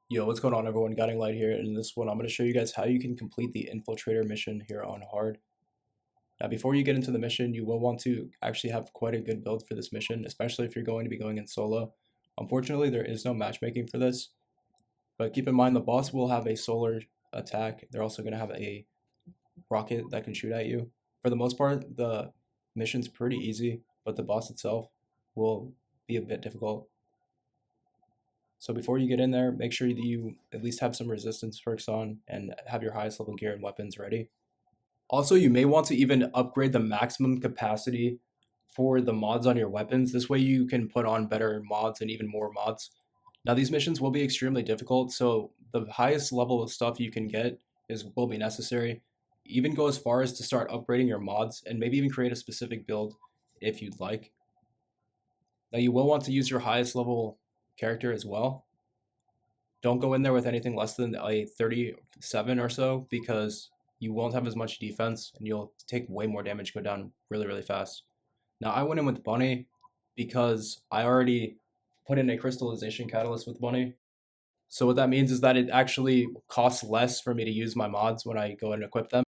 Yo, what's going on everyone? Guiding Light here. In this one, I'm going to show you guys how you can complete the infiltrator mission here on hard. Now, before you get into the mission, you will want to actually have quite a good build for this mission, especially if you're going to be going in solo. Unfortunately, there is no matchmaking for this, but keep in mind the boss will have a solar attack. They're also going to have a rocket that can shoot at you. For the most part, the mission's pretty easy, but the boss itself will be a bit difficult. So before you get in there, make sure that you at least have some resistance perks on and have your highest level gear and weapons ready. Also, you may want to even upgrade the maximum capacity for the mods on your weapons. This way you can put on better mods and even more mods. Now these missions will be extremely difficult, so the highest level of stuff you can get will be necessary. Even go as far as to start upgrading your mods and maybe even create a specific build if you'd like. Now you will want to use your highest level character as well. Don't go in there with anything less than a 37 or so because you won't have as much defense and you'll take way more damage, go down really, really fast. Now I went in with Bunny because I already put in a crystallization catalyst with Bunny. So what that means is that it actually costs less for me to use my mods when I go and equip them.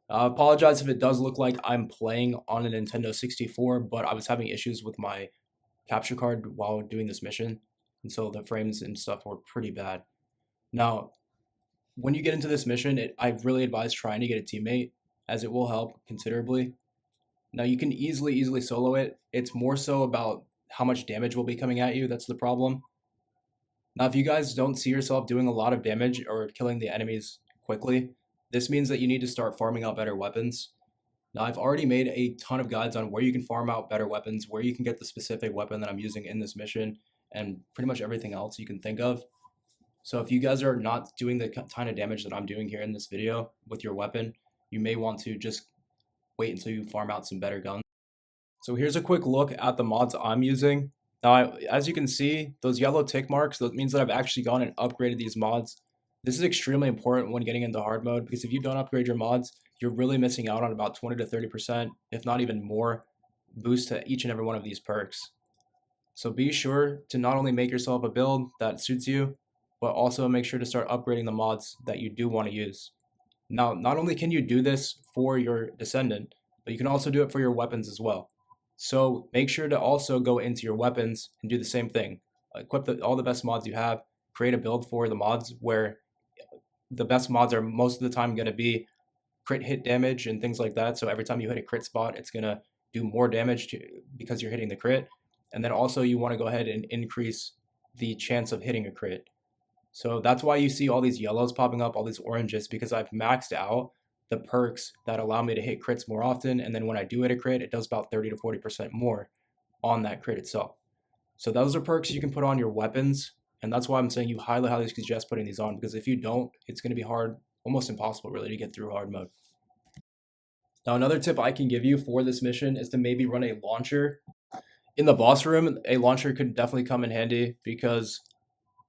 I apologize if it does look like I'm playing on a Nintendo 64, but I was having issues with my capture card while doing this mission, and so the frames and stuff were pretty bad. Now, when you get into this mission, I really advise trying to get a teammate, as it will help considerably. Now, you can easily solo it. It's more so about how much damage will be coming at you. That's the problem. Now, if you guys don't see yourself doing a lot of damage or killing the enemies quickly, this means that you need to start farming out better weapons. Now, I've already made a ton of guides on where you can farm out better weapons, where you can get the specific weapon that I'm using in this mission, and pretty much everything else you can think of. So if you guys are not doing the kind of damage that I'm doing here in this video with your weapon, you may want to just wait until you farm out some better guns. So here's a quick look at the mods I'm using. Now, as you can see, those yellow tick marks, that means that I've actually gone and upgraded these mods. This is extremely important when getting into hard mode because if you don't upgrade your mods, you're really missing out on about 20 to 30%, if not even more, boost to each and every one of these perks. So be sure to not only make yourself a build that suits you, but also make sure to start upgrading the mods that you do want to use. Now, not only can you do this for your Descendant, but you can also do it for your weapons as well. So make sure to also go into your weapons and do the same thing. Equip all the best mods you have, create a build for the mods where the best mods are most of the time going to be crit hit damage and things like that. So every time you hit a crit spot, it's going to do more damage because you're hitting the crit. And then also you want to go ahead and increase the chance of hitting a crit. So that's why you see all these yellows popping up, all these oranges, because I've maxed out the perks that allow me to hit crits more often. And then when I do hit a crit, it does about 30 to 40% more on that crit itself. So those are perks you can put on your weapons. And that's why I'm saying you highly suggest putting these on, because if you don't, it's going to be hard, almost impossible really, to get through hard mode. Now, another tip I can give you for this mission is to maybe run a launcher. In the boss room, a launcher could definitely come in handy because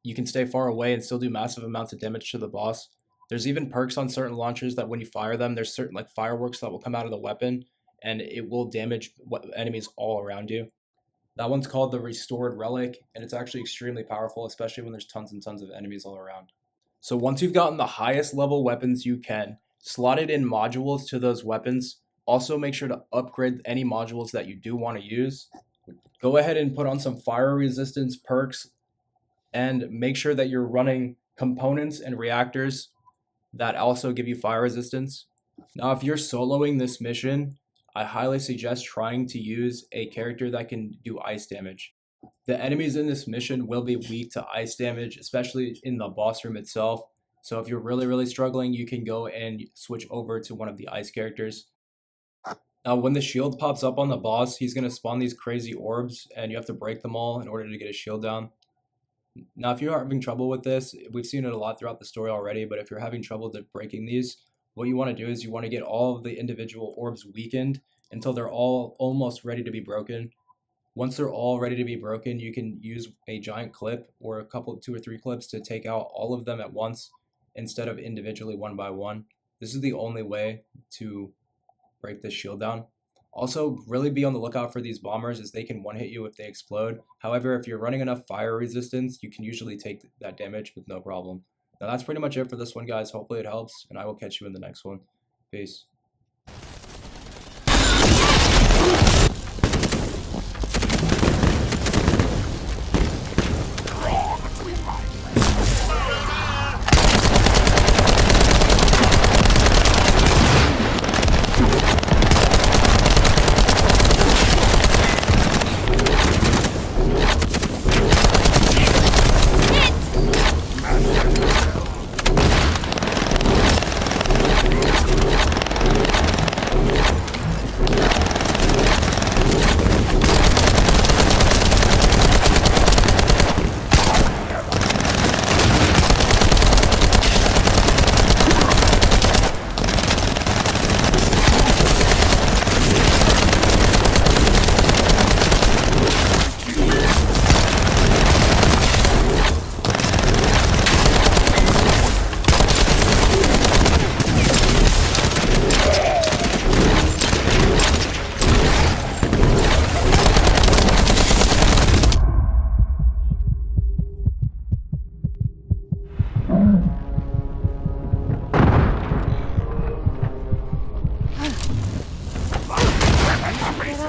you can stay far away and still do massive amounts of damage to the boss. There's even perks on certain launchers that when you fire them, there's certain like fireworks that will come out of the weapon and it will damage enemies all around you. That one's called the Restored Relic, and it's actually extremely powerful, especially when there's tons and tons of enemies all around. So once you've gotten the highest level weapons you can, slot it in modules to those weapons. Also make sure to upgrade any modules that you do want to use. Go ahead and put on some fire resistance perks and make sure that you're running components and reactors that also give you fire resistance. Now, if you're soloing this mission, I highly suggest trying to use a character that can do ice damage. The enemies in this mission will be weak to ice damage, especially in the boss room itself. So if you're really struggling, you can go and switch over to one of the ice characters. Now, when the shield pops up on the boss, he's going to spawn these crazy orbs, and you have to break them all in order to get his shield down. Now, if you're having trouble with this, we've seen it a lot throughout the story already, but if you're having trouble breaking these, what you want to do is you want to get all of the individual orbs weakened until they're all almost ready to be broken. Once they're all ready to be broken, you can use a giant clip or a couple, 2 or 3 clips to take out all of them at once instead of individually one by one. This is the only way to break this shield down. Also, really be on the lookout for these bombers as they can one-hit you if they explode. However, if you're running enough fire resistance, you can usually take that damage with no problem. Now that's pretty much it for this one, guys. Hopefully it helps, and I will catch you in the next one. Peace.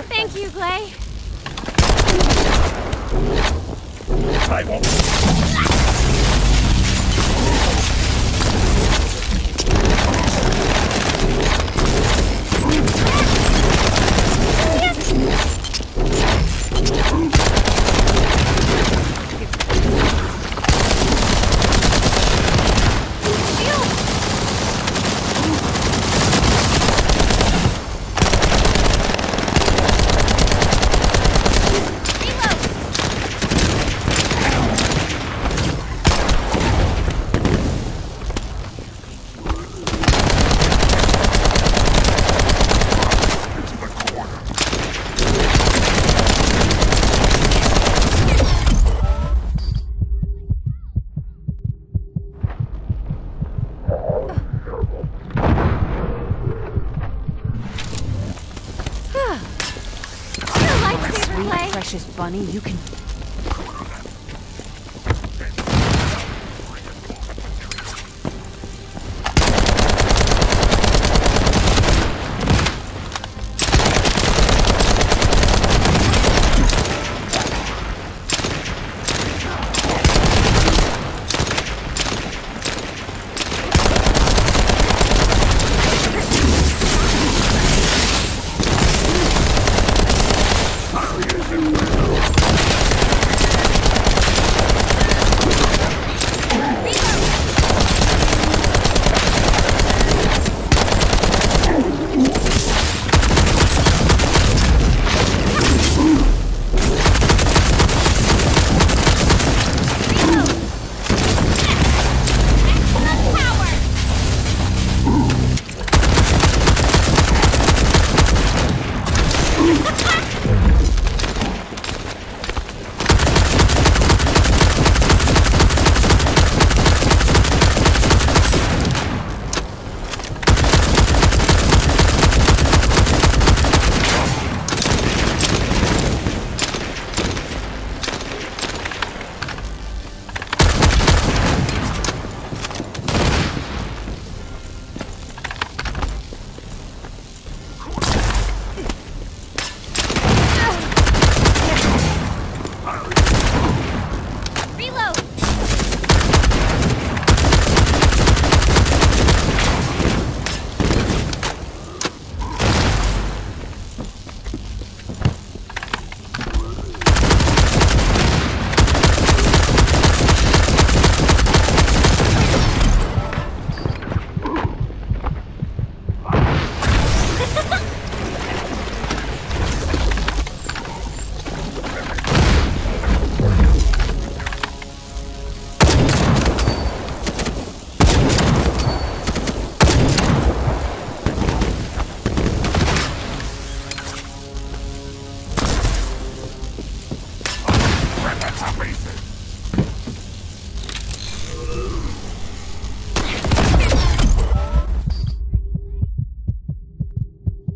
Thank you, Clay. I won't. Precious bunny, you can...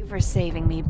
For saving me.